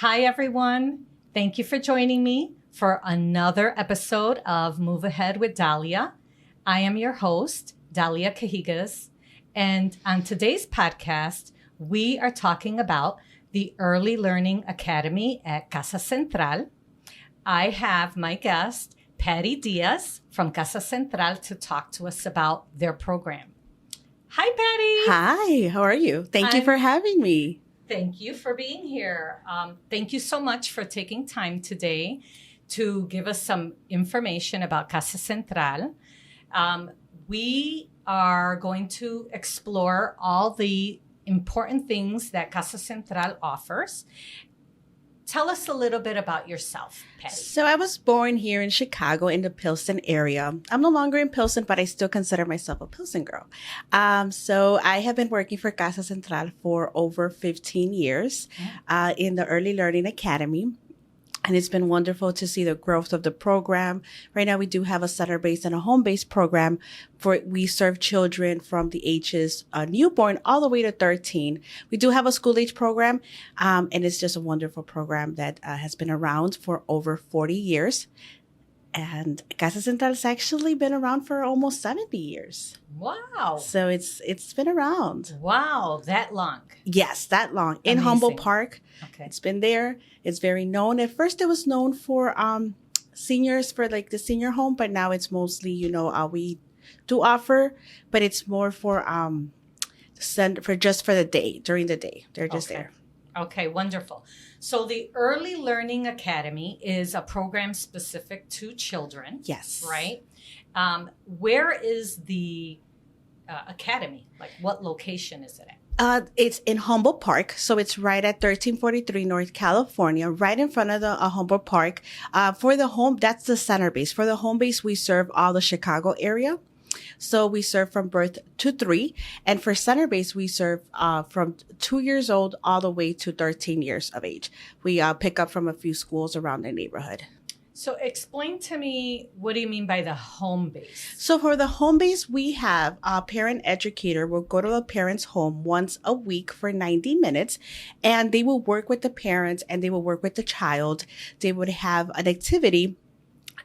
Hi, everyone. Thank you for joining me for another episode of Move Ahead with Dalia. I am your host, Dalia Cajigas, and on today's podcast, we are talking about the Early Learning Academy at Casa Central. I have my guest, Patty Diaz from Casa Central, to talk to us about their program. Hi, Patty. Hi, how are you? Thank you for having me. Thank you for being here. Thank you so much for taking time today to give us some information about Casa Central. We are going to explore all the important things that Casa Central offers. Tell us a little bit about yourself, Patty. So I was born here in Chicago in the Pilsen area. I'm no longer in Pilsen, but I still consider myself a Pilsen girl. So I have been working for Casa Central for over 15 years in the Early Learning Academy. And it's been wonderful to see the growth of the program. Right now, we do have a center-based and a home-based program we serve children from the ages newborn all the way to 13. We do have a school-age program, and it's just a wonderful program that has been around for over 40 years. And Casa Central has actually been around for almost 70 years. Wow. So it's been around. Wow, that long. Yes, that long. In Humboldt Park. Okay. It's been there. It's very known. At first, it was known for seniors, for like the senior home, but now it's mostly, we do offer, but it's more for just for the day, during the day. They're just there. Okay, wonderful. So the Early Learning Academy is a program specific to children. Yes. Right? Where is the academy? Like, what location is it at? It's in Humboldt Park, so it's right at 1343 North California, right in front of the Humboldt Park. For the home, that's the center base. For the home base, we serve all the Chicago area. So we serve from birth to 3. And for center base, we serve from 2 years old all the way to 13 years of age. We pick up from a few schools around the neighborhood. So explain to me, what do you mean by the home base? So for the home base, we have a parent educator will go to the parent's home once a week for 90 minutes, and they will work with the parents and they will work with the child. They would have an activity.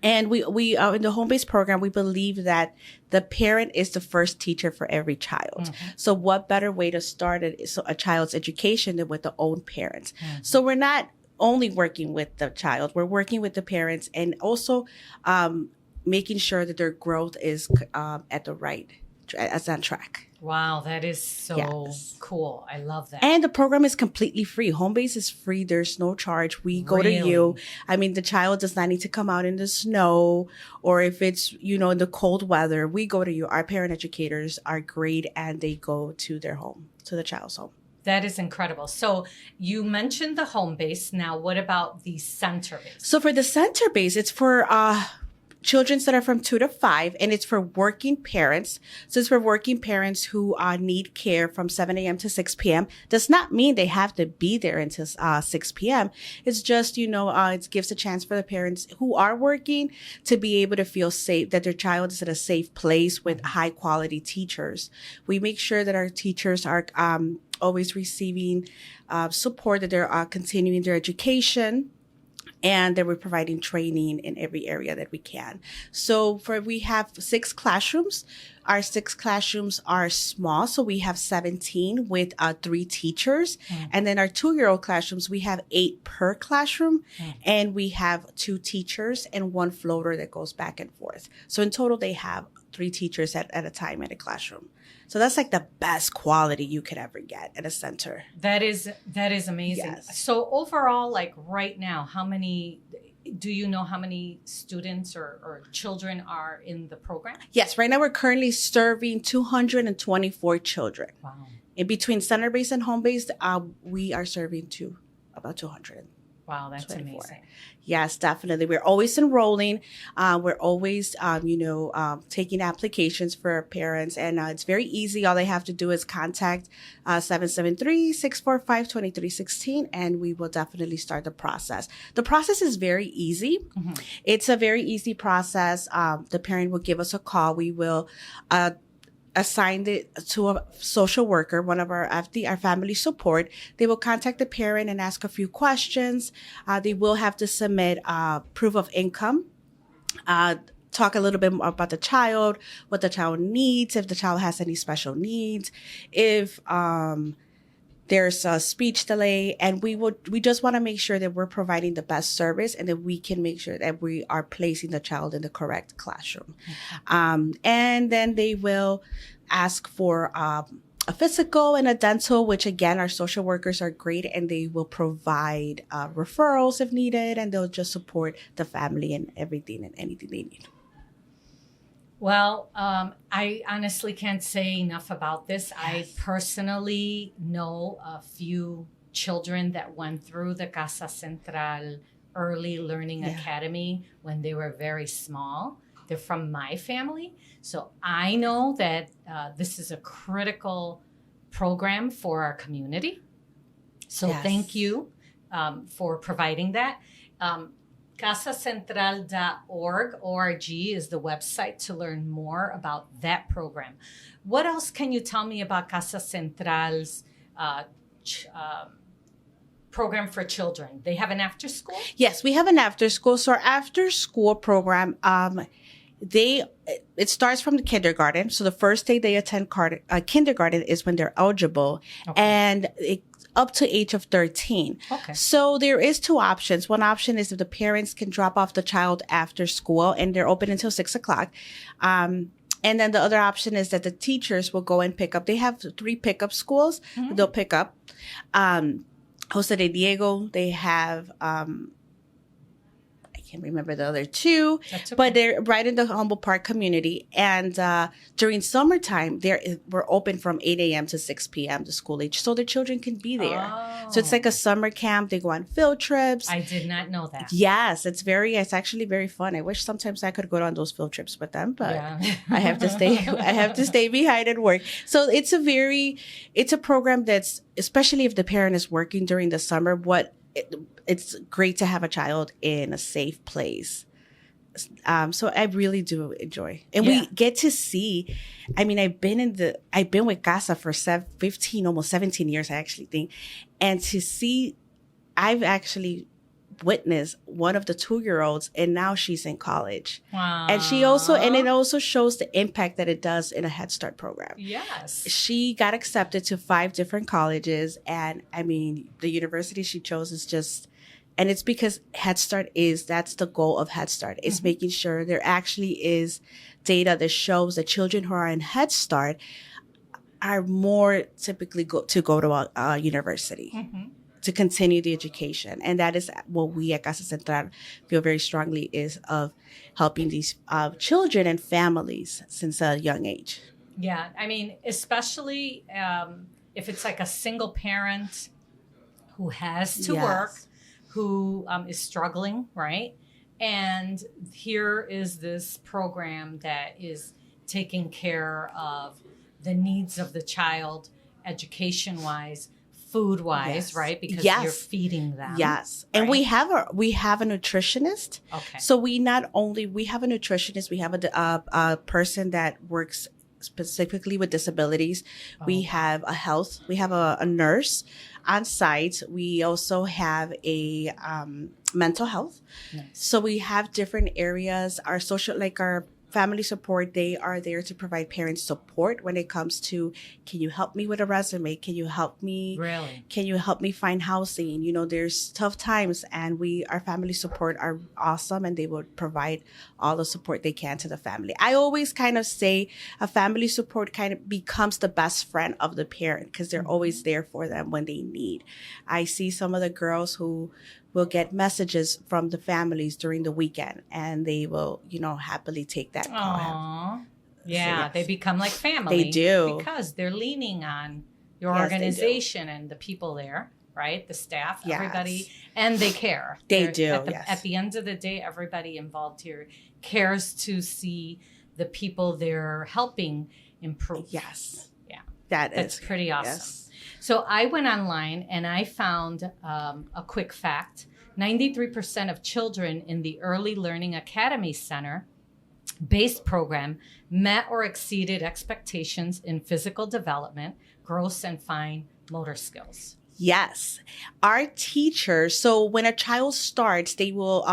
And we in the home-based program, we believe that the parent is the first teacher for every child. Mm-hmm. So what better way to start a child's education than with the own parents? Mm-hmm. So we're not only working with the child, we're working with the parents and also making sure that their growth is on track. Wow, that is so cool. I love that. And the program is completely free. Home base is free. There's no charge. We go to you. I mean, the child does not need to come out in the snow, or if it's, in the cold weather, we go to you. Our parent educators are great, and they go to their home, to the child's home. That is incredible. So you mentioned the home base. Now, what about the center base? So for the center base, it's for children that are from 2 to 5, and it's for working parents. So it's for working parents who need care from 7 a.m. to 6 p.m. Does not mean they have to be there until 6 p.m. It's just, it gives a chance for the parents who are working to be able to feel safe, that their child is at a safe place with high quality teachers. We make sure that our teachers are always receiving support, that they're continuing their education, and that we're providing training in every area that we can. So we have 6 classrooms. Our 6 classrooms are small, so we have 17 with 3 teachers. And then our 2-year-old classrooms, we have 8 per classroom, and we have 2 teachers and 1 floater that goes back and forth. So in total, they have 3 teachers at a time in a classroom. So that's like the best quality you could ever get at a center. That is amazing. Yes. So overall, like right now, do you know how many students or children are in the program? Yes, right now we're currently serving 224 children. Wow. In between center base and home base, we are serving about 200. Wow, that's 24. Amazing. Yes, definitely. We're always enrolling. We're always, taking applications for parents. And it's very easy. All they have to do is contact 773-645-2316, and we will definitely start the process. The process is very easy. Mm-hmm. It's a very easy process. The parent will give us a call. We will assign it to a social worker, one of our FD, our family support. They will contact the parent and ask a few questions. They will have to submit proof of income. Talk a little bit more about the child, what the child needs, if the child has any special needs, if there's a speech delay, and we just want to make sure that we're providing the best service and that we can make sure that we are placing the child in the correct classroom. Okay. And then they will ask for a physical and a dental, which again, our social workers are great, and they will provide referrals if needed, and they'll just support the family and everything and anything they need. Well, I honestly can't say enough about this. Yes. I personally know a few children that went through the Casa Central Early Learning Academy when they were very small. They're from my family. So I know that this is a critical program for our community. So thank you for providing that. CasaCentral.org is the website to learn more about that program. What else can you tell me about Casa Central's program for children? They have an after school? Yes, we have an after school. So our after school program, it starts from the kindergarten. So the first day they attend kindergarten is when they're eligible, and up to age of 13. Okay. So there is two options. One option is if the parents can drop off the child after school, and they're open until 6:00. And then the other option is that the teachers will go and pick up. They have 3 pickup schools. Mm-hmm. They'll pick up. Jose de Diego, they have, I can't remember the other 2, okay. But they're right in the Humboldt Park community. And during summertime, we're open from 8 a.m. to 6 p.m. to school age, so the children can be there. Oh. So it's like a summer camp. They go on field trips. I did not know that. Yes, it's actually very fun. I wish sometimes I could go on those field trips with them, but I have to stay. I have to stay behind and work. So it's a program that's, especially if the parent is working during the summer, it's great to have a child in a safe place. So I really do enjoy. And we get to see, I mean, I've been with Casa for 15, almost 17 years, I actually think. And to see, I've actually witnessed one of the 2-year-olds, and now she's in college. Wow. And it also shows the impact that it does in a Head Start program. Yes. She got accepted to 5 different colleges. And I mean, the university she chose is just, and it's because Head Start that's the goal of Head Start. It's making sure there actually is data that shows that children who are in Head Start are more typically go to a university. Mm-hmm. To continue the education. And that is what we at Casa Central feel very strongly is of helping these children and families since a young age. Yeah, I mean, especially if it's like a single parent who has to work, who is struggling, right? And here is this program that is taking care of the needs of the child education-wise, food-wise, right? Because you're feeding them. Yes. Right? And we have a nutritionist. Okay. So we have a nutritionist. We have a person that works specifically with disabilities. Oh. We have a nurse on site. We also have a mental health. Nice. So we have different areas. Our family support, they are there to provide parent support when it comes to, can you help me with a resume? Can you help me? Really? Can you help me find housing? You know, there's tough times, and our family support are awesome, and they will provide all the support they can to the family. I always kind of say a family support kind of becomes the best friend of the parent because they're always there for them when they need. I see some of the girls who will get messages from the families during the weekend, and they will, happily take that call. Yeah, they become like family. They do. Because they're leaning on your organization and the people there, right? The staff, everybody, and they care. They do, At the end of the day, everybody involved here cares to see the people they're helping improve. Yes. Yeah. That's pretty awesome. Yes. So I went online and I found a quick fact. 93% of children in the Early Learning Academy Center based program met or exceeded expectations in physical development, gross and fine motor skills. Yes. Our teachers, so when a child starts, they will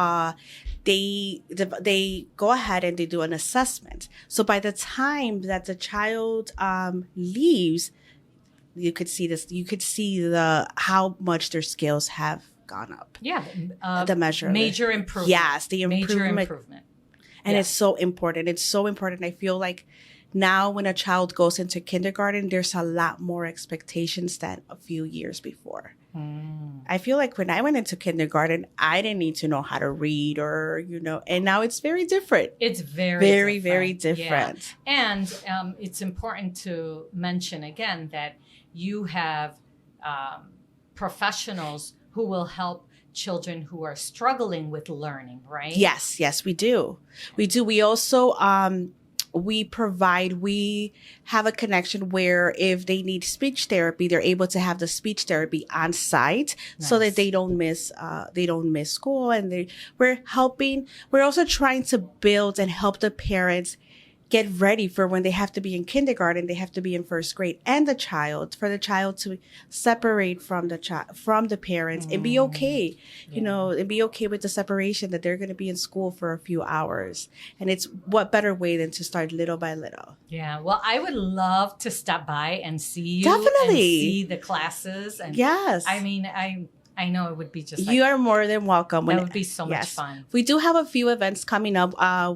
they go ahead and they do an assessment. So by the time that the child leaves, you could see this, you could see the how much their skills have gone up. Yeah. The measure. Major improvement. Yes, the Major improvement. improvement. And Yeah. it's so important. It's so important. I feel like now when a child goes into kindergarten, there's a lot more expectations than a few years before. I feel like when I went into kindergarten, I didn't need to know how to read or, and now it's very different. It's very, Very, different. very different. Yeah. And it's important to mention again that you have professionals who will help children who are struggling with learning, right? Yes, we do. We also, we have a connection where if they need speech therapy, they're able to have the speech therapy on site so that they don't miss school. And we're also trying to build and help the parents get ready for when they have to be in kindergarten, they have to be in first grade, and for the child to separate from the parents and be okay, and be okay with the separation that they're going to be in school for a few hours. And it's what better way than to start little by little. Yeah. Well, I would love to stop by and see you. Definitely. And see the classes. And Yes. I mean, I know it would be just You are more than welcome. That would be so much fun. We do have a few events coming up. Our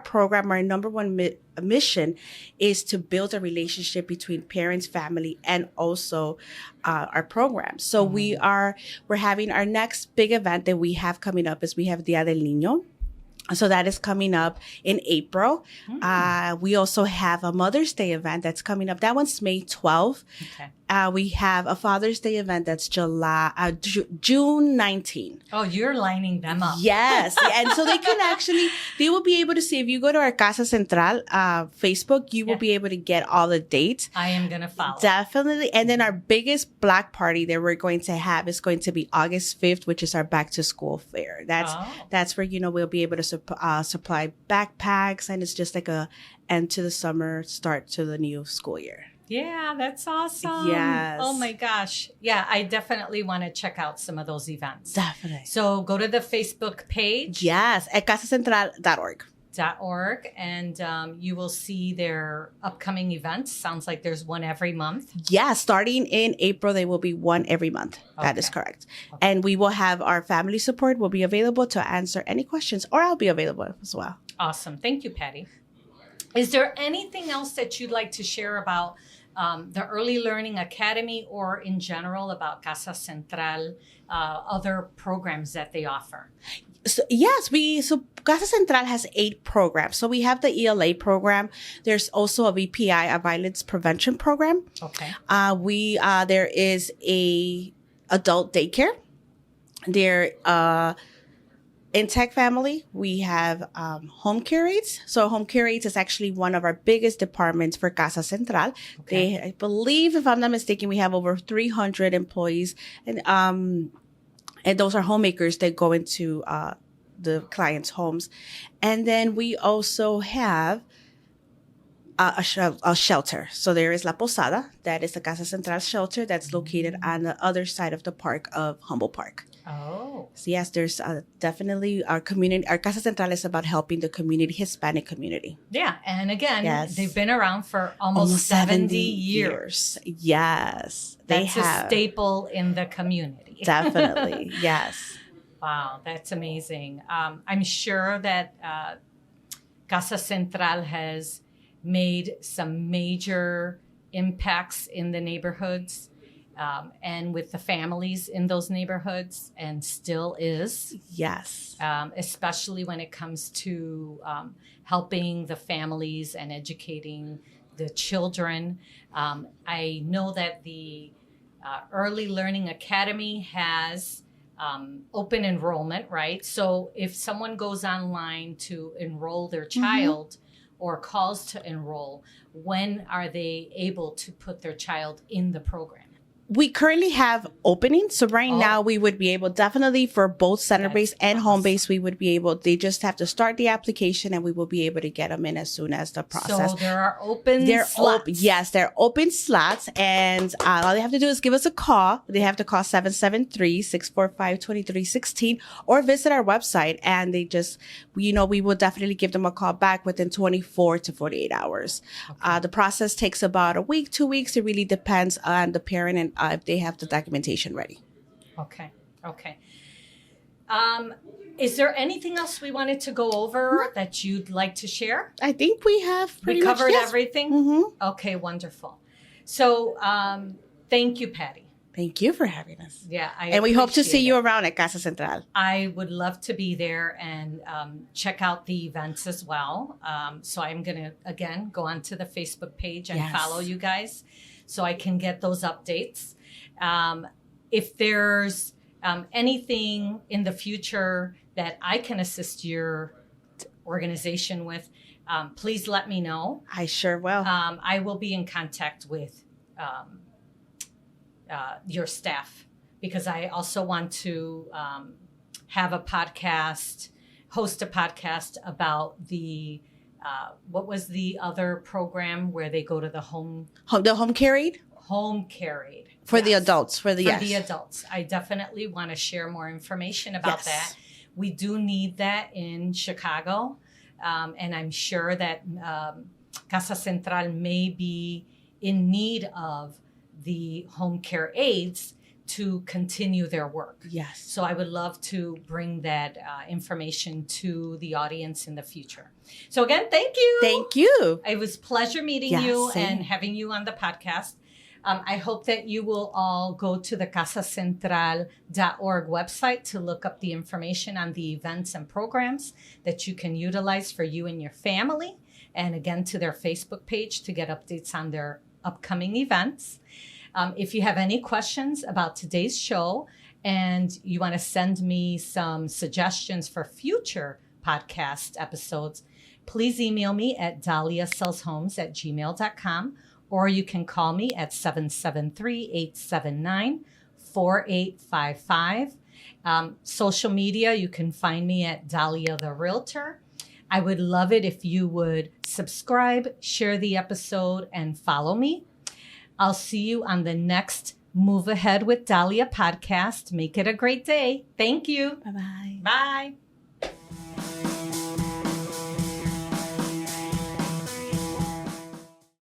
program, our number one mission is to build a relationship between parents, family, and also our program. So we're having our next big event that we have coming up is we have Dia del Niño. So that is coming up in April. We also have a Mother's Day event that's coming up. That one's May 12th. Okay. We have a Father's Day event that's June 19th. Oh, you're lining them up. Yes. And so they will be able to see, if you go to our Casa Central Facebook, you will be able to get all the dates. I am going to follow. Definitely. And then our biggest Black party that we're going to have is going to be August 5th, which is our back to school fair. That's where, we'll be able to supply backpacks, and it's just like a end to the summer, start to the new school year. Yeah, that's awesome. Yes. Oh my gosh. Yeah, I definitely want to check out some of those events. Definitely. So go to the Facebook page. Yes, at casacentral.org. And you will see their upcoming events. Sounds like there's one every month. Yeah, starting in April, there will be one every month. Okay. That is correct. Okay. And we will have our family support will be available to answer any questions, or I'll be available as well. Awesome. Thank you, Patty. Is there anything else that you'd like to share about the Early Learning Academy, or in general about Casa Central, other programs that they offer? So, yes, so Casa Central has 8 programs. So we have the ELA program. There's also a VPI, a violence prevention program. Okay. There is a adult daycare. In Tech Family, we have home care aides. So home care aides is actually one of our biggest departments for Casa Central. Okay. I believe, if I'm not mistaken, we have over 300 employees, and those are homemakers that go into the clients' homes. And then we also have a shelter. So there is La Posada, that is the Casa Central shelter that's located on the other side of the park of Humboldt Park. Oh. So yes, there's definitely our community. Our Casa Central is about helping the community, Hispanic community. Yeah. And again, they've been around for almost 70 years. Yes. That's a staple in the community. Definitely. Yes. Wow. That's amazing. I'm sure that Casa Central has made some major impacts in the neighborhoods. And with the families in those neighborhoods, and still is. Yes. Especially when it comes to helping the families and educating the children. I know that the Early Learning Academy has open enrollment, right? So if someone goes online to enroll their child or calls to enroll, when are they able to put their child in the program? We currently have openings. So right now we would be able, definitely for both center-based and home-based, we would be able, they just have to start the application and we will be able to get them in as soon as the process. So there are open slots. Yes, there are open slots. And all they have to do is give us a call. They have to call 773-645-2316 or visit our website. And they just, we will definitely give them a call back within 24 to 48 hours. Okay. The process takes about a week, 2 weeks. It really depends on the parent and if they have the documentation ready. Okay. Is there anything else we wanted to go over that you'd like to share? I think we have pretty much covered everything? Mm-hmm. Okay, wonderful. So thank you, Patty. Thank you for having us. Yeah, and we hope to see you around at Casa Central. I would love to be there and check out the events as well. So I'm going to, again, go onto the Facebook page and follow you guys so I can get those updates. If there's anything in the future that I can assist your organization with, please let me know. I sure will. I will be in contact with your staff because I also want to have a podcast, host a podcast about the what was the other program where they go to the home care aid? Home care aid. For the adults. For the adults. I definitely want to share more information about that. We do need that in Chicago. And I'm sure that Casa Central may be in need of the home care aides to continue their work. Yes. So I would love to bring that information to the audience in the future. So again, thank you. Thank you. It was a pleasure meeting you and having you on the podcast. I hope that you will all go to the casacentral.org website to look up the information on the events and programs that you can utilize for you and your family. And again, to their Facebook page to get updates on their upcoming events. If you have any questions about today's show and you want to send me some suggestions for future podcast episodes, please email me at daliasellshomes@gmail.com or you can call me at 773-879-4855. Social media, you can find me at Dalia the Realtor. I would love it if you would subscribe, share the episode, and follow me. I'll see you on the next Move Ahead with Dalia podcast. Make it a great day. Thank you. Bye-bye. Bye.